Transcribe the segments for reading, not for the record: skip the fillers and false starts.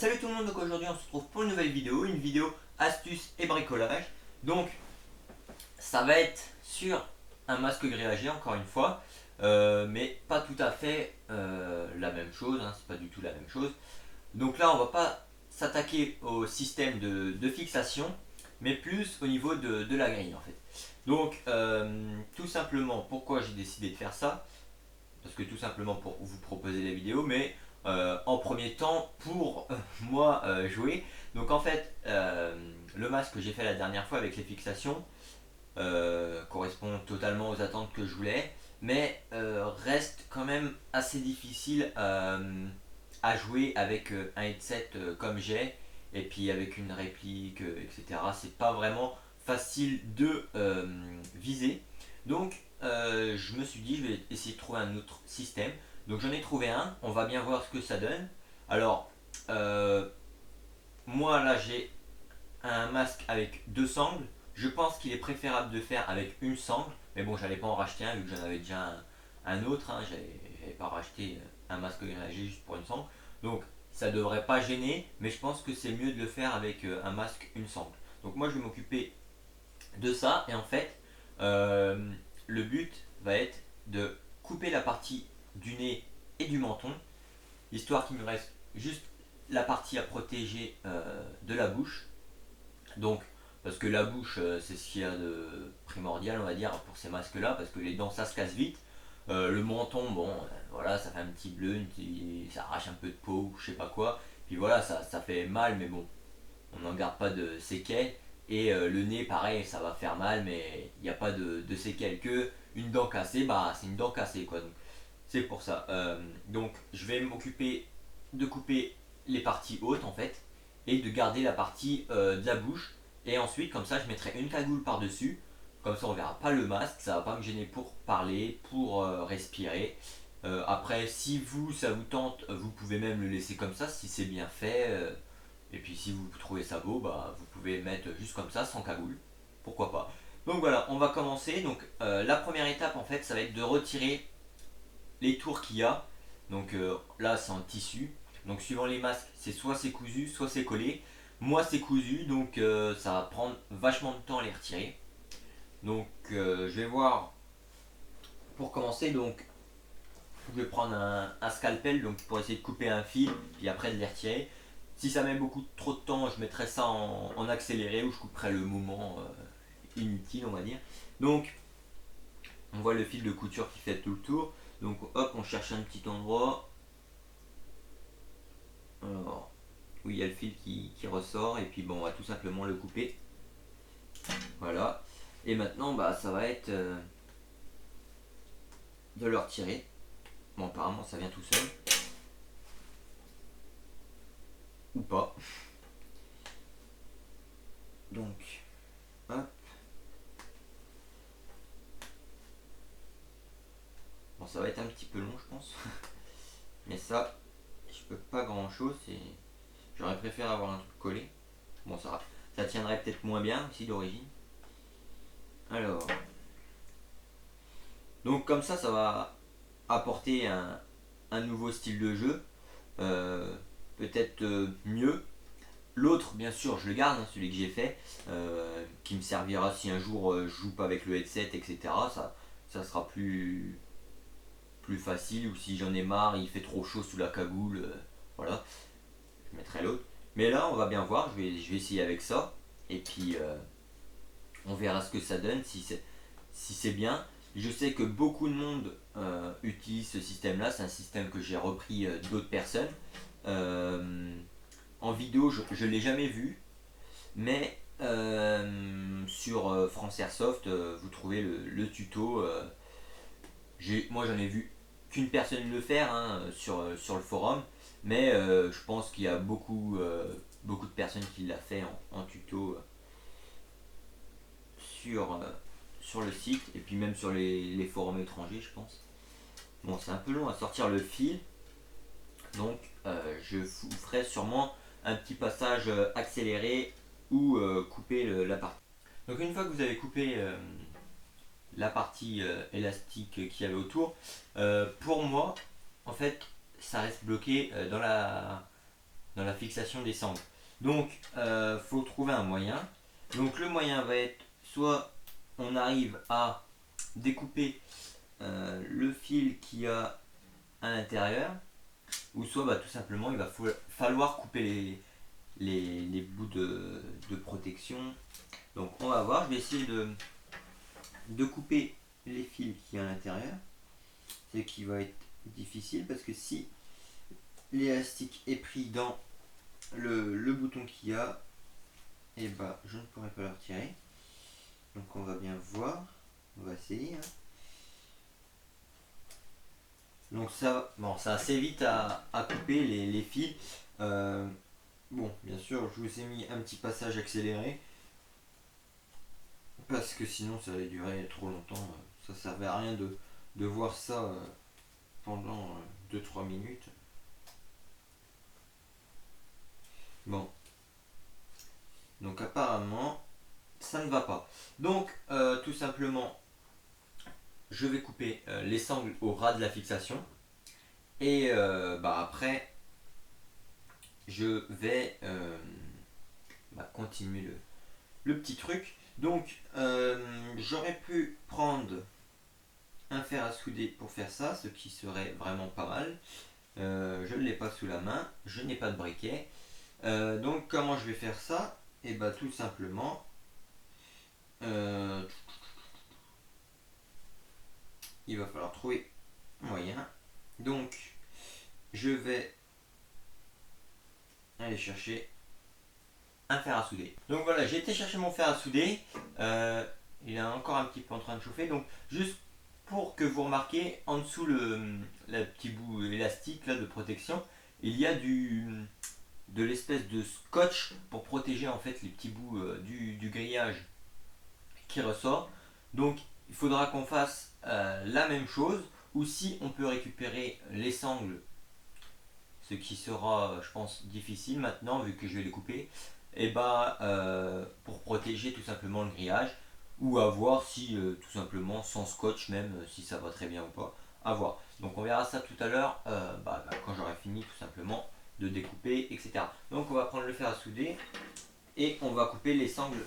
Salut tout le monde, donc aujourd'hui on se retrouve pour une nouvelle une vidéo astuces et bricolage. Donc ça va être sur un masque grillagé encore une fois, mais pas tout à fait la même chose, hein, c'est pas du tout la même chose. Donc là on va pas s'attaquer au système de fixation, mais plus au niveau de la grille en fait. Donc tout simplement pourquoi j'ai décidé de faire ça, parce que tout simplement pour vous proposer des vidéos, mais en premier temps pour moi jouer. Donc en fait, le masque que j'ai fait la dernière fois avec les fixations correspond totalement aux attentes que je voulais, mais reste quand même assez difficile à jouer avec un headset comme j'ai, et puis avec une réplique, etc. C'est pas vraiment facile de viser. Donc je me suis dit je vais essayer de trouver un autre système. Donc j'en ai trouvé un, on va bien voir ce que ça donne. Alors euh, moi là j'ai un masque avec deux sangles. Je pense qu'il est préférable de faire avec une sangle, mais bon j'allais pas en racheter un vu que j'en avais déjà un autre, hein. J'avais pas racheté un masque grillagé juste pour une sangle. Donc ça devrait pas gêner, mais je pense que c'est mieux de le faire avec un masque, une sangle. Donc moi je vais m'occuper de ça, et en fait euh, le but va être de couper la partie du nez et du menton, histoire qu'il me reste juste la partie à protéger de la bouche. Donc parce que la bouche c'est ce qu'il y a de primordial on va dire pour ces masques là, parce que les dents ça se casse vite. Le menton, bon, voilà, ça fait un petit bleu, ça arrache un peu de peau ou je sais pas quoi. Puis voilà, ça fait mal, mais bon, on n'en garde pas de séquelles. Et le nez, pareil, ça va faire mal, mais il n'y a pas de séquelles. Que une dent cassée, bah c'est une dent cassée, quoi. Donc c'est pour ça. Donc je vais m'occuper de couper les parties hautes, en fait, et de garder la partie de la bouche. Et ensuite, comme ça, je mettrai une cagoule par-dessus. Comme ça, on verra pas le masque, ça va pas me gêner pour parler, pour respirer. Après, si vous, ça vous tente, vous pouvez même le laisser comme ça si c'est bien fait. Et puis si vous trouvez ça beau, bah, vous pouvez le mettre juste comme ça, sans cagoule. Pourquoi pas. Donc voilà, on va commencer. Donc la première étape, en fait, ça va être de retirer les tours qu'il y a. Donc là, c'est en tissu. Donc suivant les masques, c'est soit c'est cousu, soit c'est collé. Moi, c'est cousu, donc ça va prendre vachement de temps à les retirer. Donc je vais voir pour commencer. Donc je vais prendre un scalpel donc pour essayer de couper un fil, puis après de les retirer. Si ça met beaucoup trop de temps, je mettrai ça en accéléré, ou je couperai le moment inutile, on va dire. Donc on voit le fil de couture qui fait tout le tour. Donc hop, on cherche un petit endroit. Alors, où il y a le fil qui ressort, et puis bon, on va tout simplement le couper. Voilà. Et maintenant, bah, ça va être de le retirer. Bon, apparemment, ça vient tout seul. Ou pas. Donc, hop. Bon, ça va être un petit peu long, je pense. Mais ça, je peux pas grand chose. J'aurais préféré avoir un truc collé. Bon, ça tiendrait peut-être moins bien aussi d'origine. Alors, donc comme ça va apporter un nouveau style de jeu. Euh, Peut-être mieux. L'autre, bien sûr, je le garde, hein, celui que j'ai fait, qui me servira si un jour je joue pas avec le headset, etc. Ça sera plus facile, ou si j'en ai marre, il fait trop chaud sous la cagoule, voilà, je mettrai l'autre. Mais là, on va bien voir, je vais essayer avec ça, et puis on verra ce que ça donne, si c'est bien. Je sais que beaucoup de monde utilise ce système-là, c'est un système que j'ai repris d'autres personnes. Euh, En vidéo, je ne l'ai jamais vu, mais sur France Airsoft, vous trouvez le tuto. Moi, j'en ai vu qu'une personne le faire, hein, sur le forum, mais je pense qu'il y a beaucoup de personnes qui l'ont fait en tuto sur le site, et puis même sur les forums étrangers, je pense. Bon, c'est un peu long à sortir le fil, donc je vous ferai sûrement un petit passage accéléré, ou couper la partie. Donc une fois que vous avez coupé la partie élastique qu'il y avait autour, pour moi, en fait, ça reste bloqué dans la fixation des sangles. Donc faut trouver un moyen. Donc le moyen va être soit on arrive à découper le fil qu'il y a à l'intérieur, ou soit bah, tout simplement il va falloir couper les bouts de protection. Donc on va voir, je vais essayer de couper les fils qu'il y a à l'intérieur, ce qui va être difficile parce que si l'élastique est pris dans le bouton qu'il y a, et bah je ne pourrai pas le retirer. Donc on va bien voir, on va essayer. Hein. Donc ça, bon, c'est assez vite à couper les fils. Bon, bien sûr, je vous ai mis un petit passage accéléré parce que sinon ça allait durer trop longtemps. Ça servait à rien de voir ça pendant 2-3 minutes. Bon, donc apparemment ça ne va pas. Donc tout simplement, je vais couper les sangles au ras de la fixation et bah, après je vais continuer le petit truc. Donc j'aurais pu prendre un fer à souder pour faire ça, ce qui serait vraiment pas mal. Je ne l'ai pas sous la main, je n'ai pas de briquet. Donc comment je vais faire ça? Et bah tout simplement, il va falloir trouver un moyen. Donc je vais aller chercher un fer à souder. Donc voilà, j'ai été chercher mon fer à souder. Il est encore un petit peu en train de chauffer. Donc juste pour que vous remarquez, en dessous le petit bout élastique là, de protection, il y a de l'espèce de scotch pour protéger en fait les petits bouts du grillage qui ressort. Donc il faudra qu'on fasse la même chose, ou si on peut récupérer les sangles, ce qui sera je pense difficile maintenant vu que je vais les couper, et bah pour protéger tout simplement le grillage, ou à voir si tout simplement sans scotch même si ça va très bien ou pas, à voir. Donc on verra ça tout à l'heure quand j'aurai fini tout simplement de découper, etc. Donc on va prendre le fer à souder et on va couper les sangles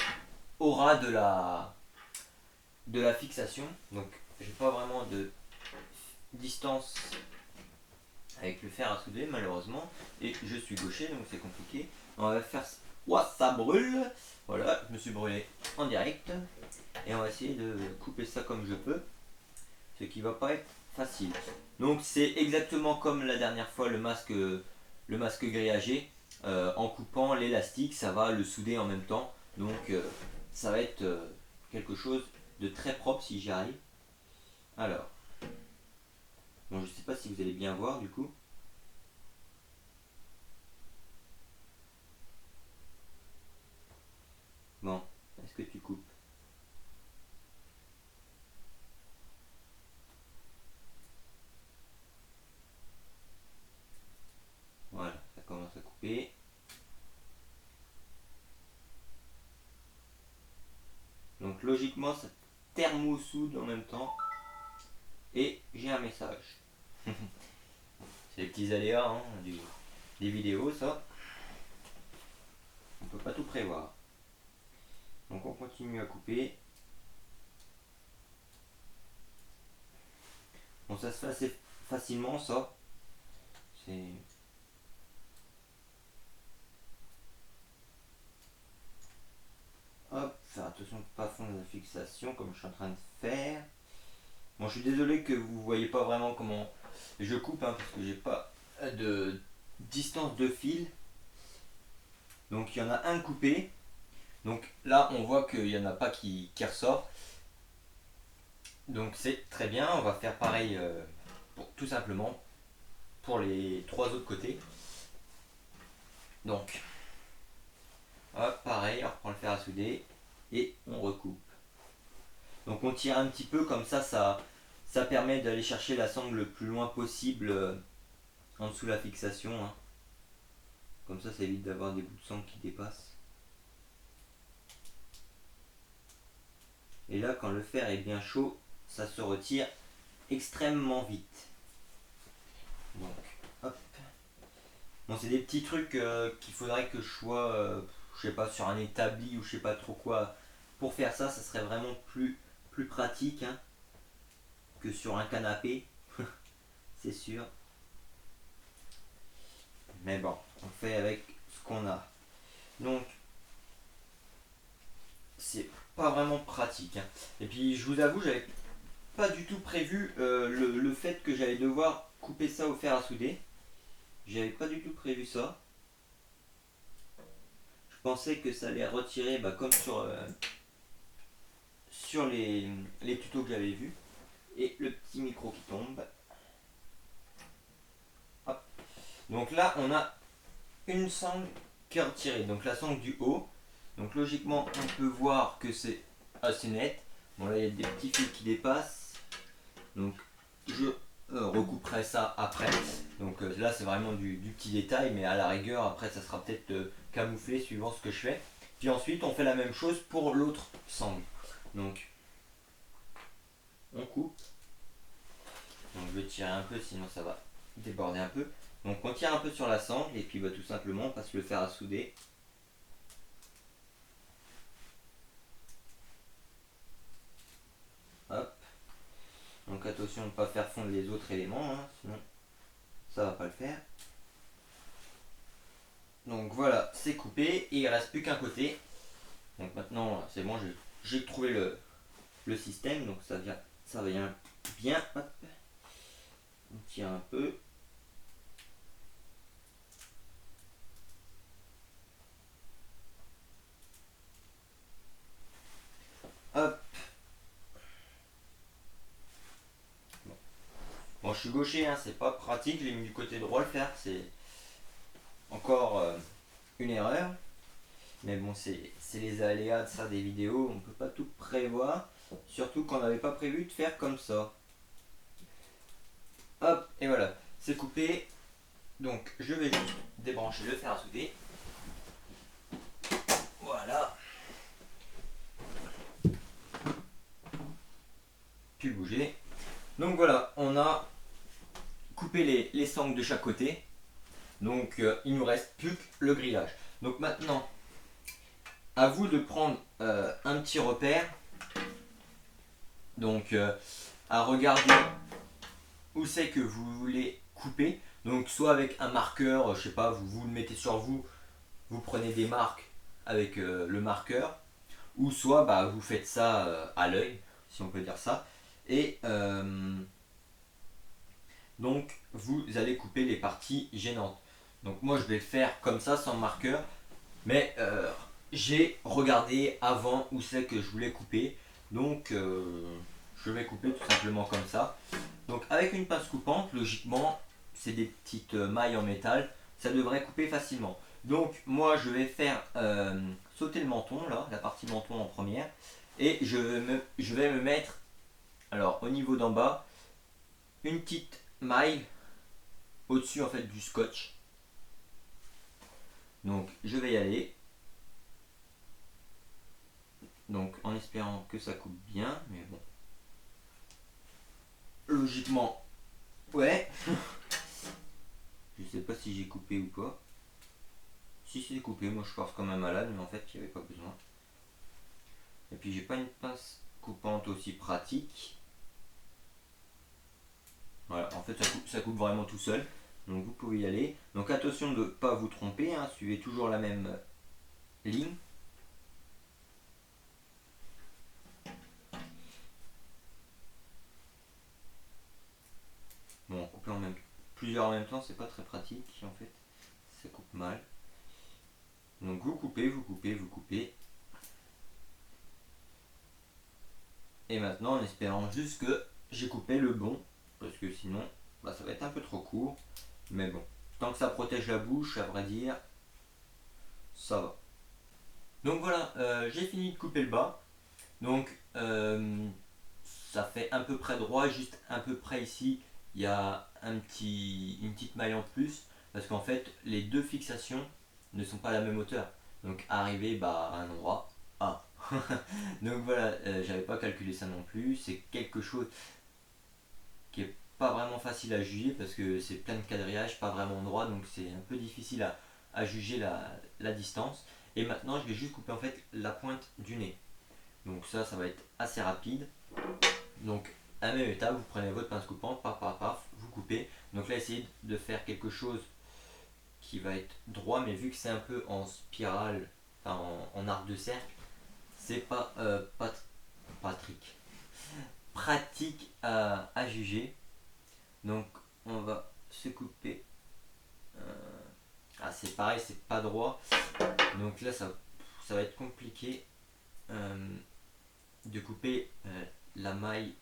au ras de la fixation. Donc j'ai pas vraiment de distance avec le fer à souder malheureusement, et je suis gaucher donc c'est compliqué. On va faire ça. Ouah, ça brûle. Voilà, je me suis brûlé en direct et on va essayer de couper ça comme je peux, ce qui va pas être facile. Donc c'est exactement comme la dernière fois le masque grillagé. En coupant l'élastique, ça va le souder en même temps. Donc ça va être quelque chose de très propre si j'y arrive. Alors, bon, je sais pas si vous allez bien voir du coup. Bon, est-ce que tu coupes? Voilà, ça commence à couper. Donc logiquement, ça thermo-soude en même temps. Et j'ai un message. C'est les petits aléas hein, des vidéos, ça. On peut pas tout prévoir. Donc on continue à couper. Bon, ça se fait assez facilement, ça. C'est... Hop, faire attention de ne pas fondre la fixation comme je suis en train de faire. Bon, je suis désolé que vous voyez pas vraiment comment je coupe, hein, parce que j'ai pas de distance de fil. Donc il y en a un coupé. Donc là, on voit qu'il n'y en a pas qui ressort. Donc c'est très bien. On va faire pareil tout simplement pour les trois autres côtés. Donc, hop, pareil, on reprend le fer à souder et on recoupe. Donc on tire un petit peu comme ça permet d'aller chercher la sangle le plus loin possible en dessous de la fixation. Hein. Comme ça évite d'avoir des bouts de sangle qui dépassent. Et là, quand le fer est bien chaud, ça se retire extrêmement vite. Donc, hop. Bon, c'est des petits trucs qu'il faudrait que je sois, je sais pas, sur un établi ou je sais pas trop quoi. Pour faire ça, ça serait vraiment plus pratique, hein, que sur un canapé, c'est sûr. Mais bon, on fait avec ce qu'on a. Donc, c'est pas vraiment pratique, hein. Et puis, je vous avoue, j'avais pas du tout prévu le fait que j'allais devoir couper ça au fer à souder. J'avais pas du tout prévu ça. Je pensais que ça allait retirer bah, comme sur les tutos que j'avais vus. Et le petit micro qui tombe. Hop. Donc là, on a une sangle qui est retirée. Donc la sangle du haut. Donc logiquement, on peut voir que c'est assez net. Bon là, il y a des petits fils qui dépassent. Donc je recouperai ça après. Donc là, c'est vraiment du petit détail. Mais à la rigueur, après, ça sera peut-être camouflé suivant ce que je fais. Puis ensuite, on fait la même chose pour l'autre sangle. Donc on coupe. Donc je vais tirer un peu, sinon ça va déborder un peu. Donc on tire un peu sur la sangle et puis bah, tout simplement on passe le fer à souder. Hop. Donc attention de ne pas faire fondre les autres éléments, hein, sinon ça va pas le faire. Donc voilà, c'est coupé et il reste plus qu'un côté. Donc maintenant c'est bon, j'ai trouvé le système, donc ça vient bien. Hop. On tire un peu. Hop. Bon, je suis gaucher, hein, c'est pas pratique, j'ai mis du côté droit le fer, c'est encore une erreur. Mais bon, c'est les aléas de ça des vidéos, on peut pas tout prévoir. Surtout qu'on n'avait pas prévu de faire comme ça. Hop, et voilà, c'est coupé. Donc je vais juste débrancher le fer à souder. Voilà. Plus bouger. Donc voilà, on a coupé les sangles de chaque côté. Donc il nous reste plus que le grillage. Donc maintenant, à vous de prendre un petit repère. Donc à regarder où c'est que vous voulez couper. Donc soit avec un marqueur, je sais pas, vous le mettez sur vous, vous prenez des marques avec le marqueur, ou soit bah, vous faites ça à l'œil, si on peut dire ça. Et donc vous allez couper les parties gênantes. Donc moi je vais le faire comme ça sans marqueur, mais j'ai regardé avant où c'est que je voulais couper. Donc je vais couper tout simplement comme ça. Donc avec une pince coupante, logiquement, c'est des petites mailles en métal, ça devrait couper facilement. Donc moi je vais faire sauter le menton, là, la partie menton en première, et je vais me mettre, alors au niveau d'en bas, une petite maille au-dessus en fait du scotch. Donc je vais y aller. Donc en espérant que ça coupe bien, mais bon. Logiquement, ouais. Je sais pas si j'ai coupé ou pas. Si c'est coupé, moi je force comme un malade, mais en fait il n'y avait pas besoin. Et puis j'ai pas une pince coupante aussi pratique. Voilà, en fait ça coupe vraiment tout seul. Donc vous pouvez y aller. Donc attention de ne pas vous tromper, hein, suivez toujours la même ligne. Bon, couper plusieurs en même temps, c'est pas très pratique en fait. Ça coupe mal. Donc vous coupez, vous coupez, vous coupez. Et maintenant en espérant juste que j'ai coupé le bon. Parce que sinon, bah, ça va être un peu trop court. Mais bon, tant que ça protège la bouche, à vrai dire, ça va. Donc voilà, j'ai fini de couper le bas. Donc ça fait à peu près droit, juste à peu près ici, il y a une petite maille en plus. Parce qu'en fait, les deux fixations ne sont pas à la même hauteur. Donc arriver bah, à un endroit A. Donc voilà, j'avais pas calculé ça non plus. C'est quelque chose qui est pas vraiment facile à juger parce que c'est plein de quadrillages, pas vraiment droit, donc c'est un peu difficile à juger la distance. Et maintenant je vais juste couper en fait la pointe du nez. Donc ça va être assez rapide. Donc à la même étape, vous prenez votre pince coupante, paf paf paf, vous coupez. Donc là essayez de faire quelque chose qui va être droit, mais vu que c'est un peu en spirale, enfin en arc de cercle, c'est Patrick, pratique à juger. Donc on va se couper. Ah c'est pareil, c'est pas droit. Donc là ça va être compliqué de couper la maille.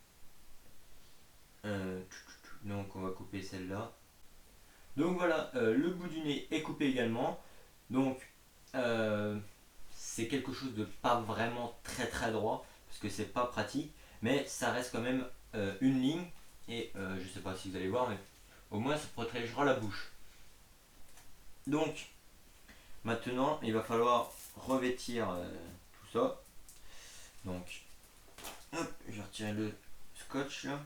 Donc on va couper celle-là. Donc voilà, le bout du nez est coupé également. Donc c'est quelque chose de pas vraiment très très droit parce que c'est pas pratique, mais ça reste quand même une ligne et je sais pas si vous allez voir, mais au moins ça protégera la bouche. Donc maintenant il va falloir revêtir tout ça. Donc hop, je vais retirer le scotch là.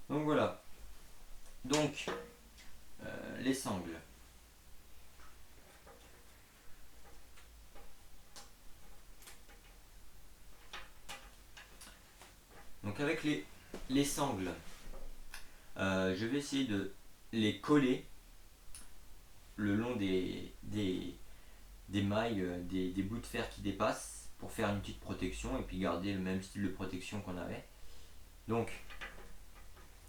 Donc voilà. Donc les sangles. Donc avec les sangles, je vais essayer de les coller le long des mailles, des bouts de fer qui dépassent pour faire une petite protection et puis garder le même style de protection qu'on avait. Donc,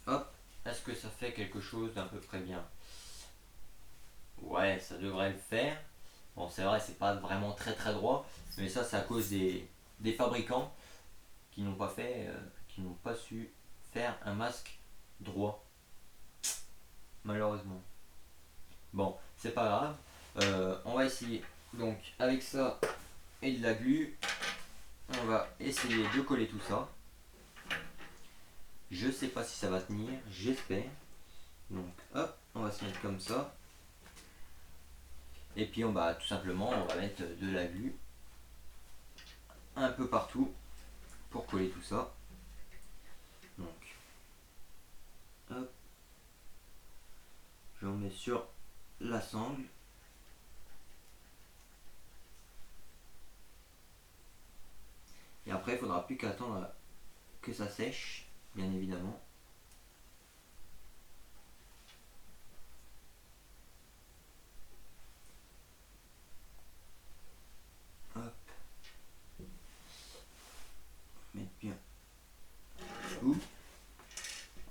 hop, est-ce que ça fait quelque chose d'à peu près bien? Ouais, ça devrait le faire. Bon, c'est vrai, c'est pas vraiment très très droit, mais ça, c'est à cause des fabricants qui n'ont pas fait, qui n'ont pas su faire un masque droit, malheureusement. Bon, c'est pas grave. On va essayer. Donc, avec ça et de la glu, on va essayer de coller tout ça. Je sais pas si ça va tenir, j'espère. Donc, hop, on va se mettre comme ça. Et puis, tout simplement, on va mettre de la glu un peu partout pour coller tout ça. Donc, hop, j'en mets sur la sangle. Et après, il ne faudra plus qu'à attendre que ça sèche, bien évidemment. Hop. Mettre bien tout.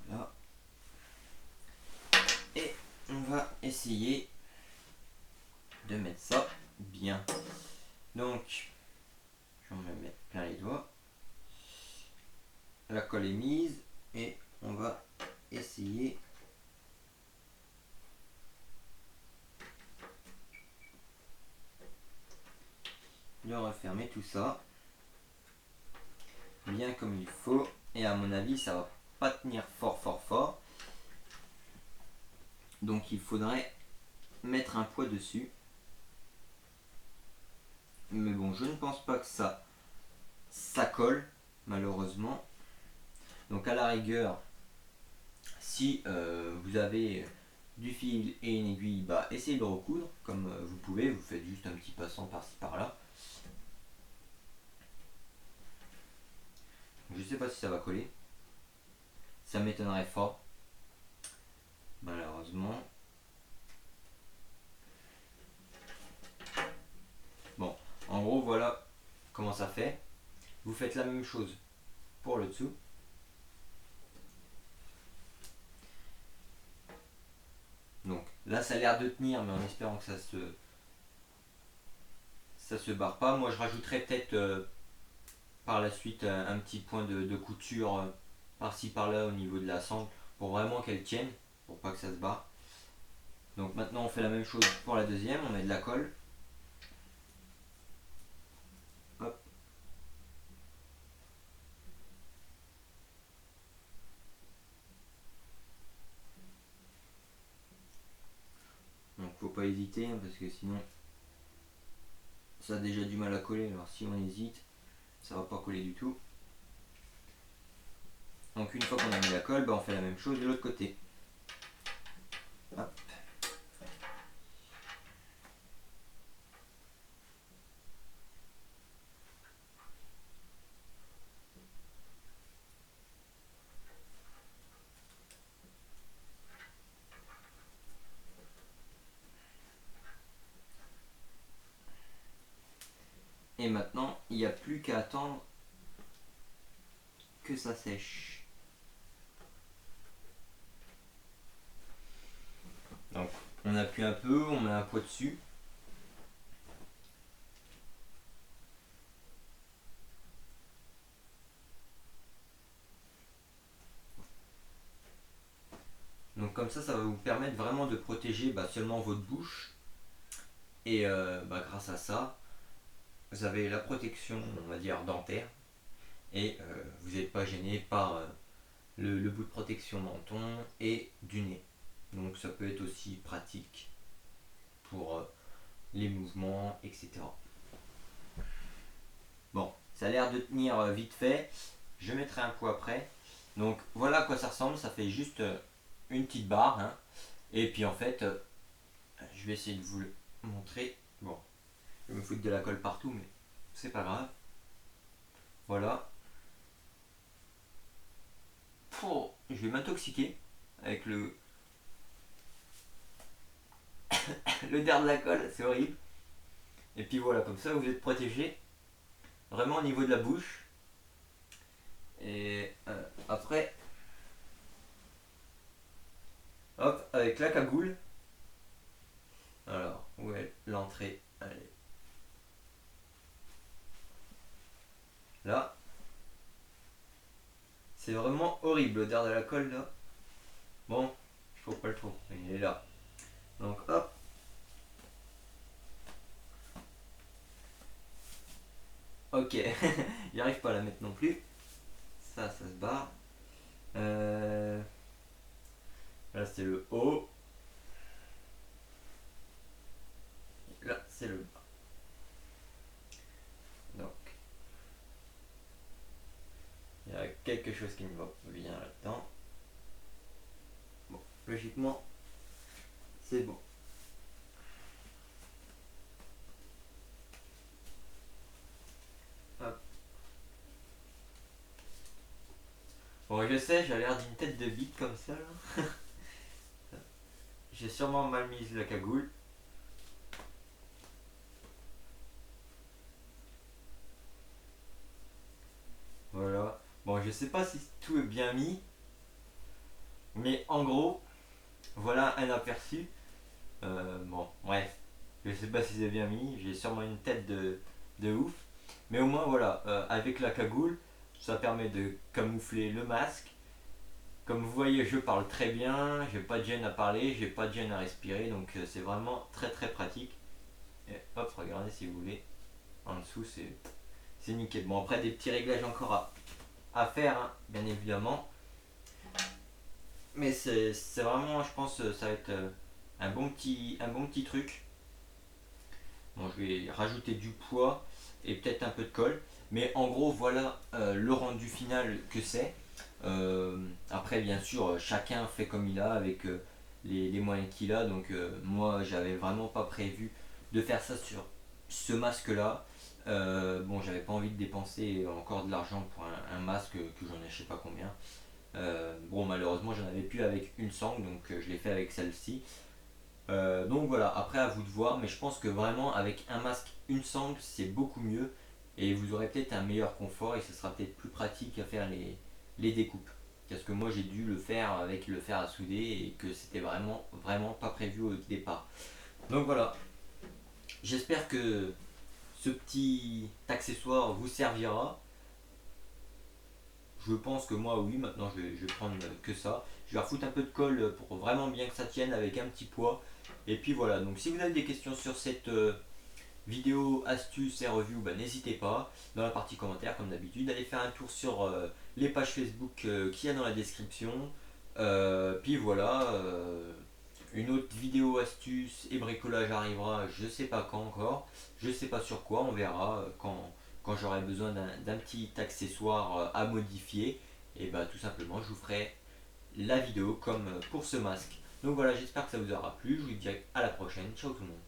Voilà. Et on va essayer de mettre ça bien. Donc, je vais me mettre plein les doigts. La colle est mise et on va essayer de refermer tout ça bien comme il faut. Et à mon avis, ça va pas tenir fort fort fort. Donc il faudrait mettre un poids dessus. Mais bon, je ne pense pas que ça colle, malheureusement. Donc à la rigueur, si vous avez du fil et une aiguille, essayez de recoudre comme vous pouvez. Vous faites juste un petit passant par-ci par-là. Je sais pas si ça va coller. Ça m'étonnerait fort. Malheureusement. Bon, en gros, voilà comment ça fait. Vous faites la même chose pour le dessous. Donc là, ça a l'air de tenir, mais en espérant que ça se barre pas. Moi, je rajouterai peut-être par la suite un petit point de couture par-ci par-là au niveau de la sangle pour vraiment qu'elle tienne, pour pas que ça se barre. Donc maintenant, on fait la même chose pour la deuxième. On met de la colle. Hop. hésiter hein, parce que sinon ça a déjà du mal à coller. Alors si on hésite, ça va pas coller du tout. Donc une fois qu'on a mis la colle, on fait la même chose de l'autre côté. Hop. Et maintenant, il n'y a plus qu'à attendre que ça sèche. Donc, on appuie un peu, on met un pot dessus. Donc comme ça va vous permettre vraiment de protéger seulement votre bouche. Et grâce à ça, vous avez la protection, on va dire, dentaire. Et vous n'êtes pas gêné par le bout de protection menton et du nez. Donc ça peut être aussi pratique pour les mouvements, etc. Bon, ça a l'air de tenir vite fait. Je mettrai un pot après. Donc voilà à quoi ça ressemble. Ça fait juste une petite barre. Hein. Et puis en fait, je vais essayer de vous le montrer. Bon, je vais me foutre de la colle partout, mais c'est pas grave. Voilà. Je vais m'intoxiquer avec le der de la colle, c'est horrible. Et puis voilà, comme ça vous êtes protégé vraiment au niveau de la bouche. Et après, hop, avec la cagoule. Alors, où est l'entrée? Allez. Là. C'est vraiment horrible l'odeur de la colle là. Bon, je trouve pas le trou, il est là. Donc hop. Ok, j'arrive pas à la mettre non plus. Ça se barre. Là c'est le haut. Là c'est le bas. Donc il y a quelque chose qui ne va pas bien là-dedans. Bon, logiquement c'est bon. Hop. Bon, je sais, j'ai l'air d'une tête de bite comme ça là. J'ai sûrement mal mise la cagoule. Voilà. Bon, je sais pas si tout est bien mis. Mais en gros, voilà un aperçu. Bon, bref. Je sais pas si c'est bien mis. J'ai sûrement une tête de ouf. Mais au moins, voilà. Avec la cagoule, ça permet de camoufler le masque. Comme vous voyez, je parle très bien. J'ai pas de gêne à parler. J'ai pas de gêne à respirer. Donc, c'est vraiment très très pratique. Et hop, regardez si vous voulez. En dessous, c'est nickel. Bon, après, des petits réglages encore à faire, hein, bien évidemment. Mais c'est vraiment, je pense, ça va être un bon petit truc. Bon, je vais rajouter du poids et peut-être un peu de colle. Mais en gros, voilà le rendu final que c'est. Après, bien sûr, chacun fait comme il a avec les moyens qu'il a. Donc, moi, j'avais vraiment pas prévu de faire ça sur ce masque-là. Bon, j'avais pas envie de dépenser encore de l'argent pour un masque que j'en ai je sais pas combien. Bon, malheureusement, j'en avais plus avec une sangle, donc je l'ai fait avec celle-ci. Donc voilà, après à vous de voir, mais je pense que vraiment avec un masque, une sangle, c'est beaucoup mieux et vous aurez peut-être un meilleur confort et ce sera peut-être plus pratique à faire les découpes. Parce que moi j'ai dû le faire avec le fer à souder et que c'était vraiment pas prévu au départ. Donc voilà, j'espère que ce petit accessoire vous servira. Je pense que moi oui, maintenant je vais prendre que ça. Je vais refoutre un peu de colle pour vraiment bien que ça tienne avec un petit poids. Et puis voilà, donc si vous avez des questions sur cette vidéo, astuce et review, n'hésitez pas dans la partie commentaires comme d'habitude. Allez faire un tour sur les pages Facebook qu'il y a dans la description. Puis voilà, Une autre vidéo astuce et bricolage arrivera, je sais pas quand encore, je sais pas sur quoi, on verra quand j'aurai besoin d'un petit accessoire à modifier. Et bah tout simplement je vous ferai la vidéo comme pour ce masque. Donc voilà, j'espère que ça vous aura plu, je vous dis à la prochaine, ciao tout le monde.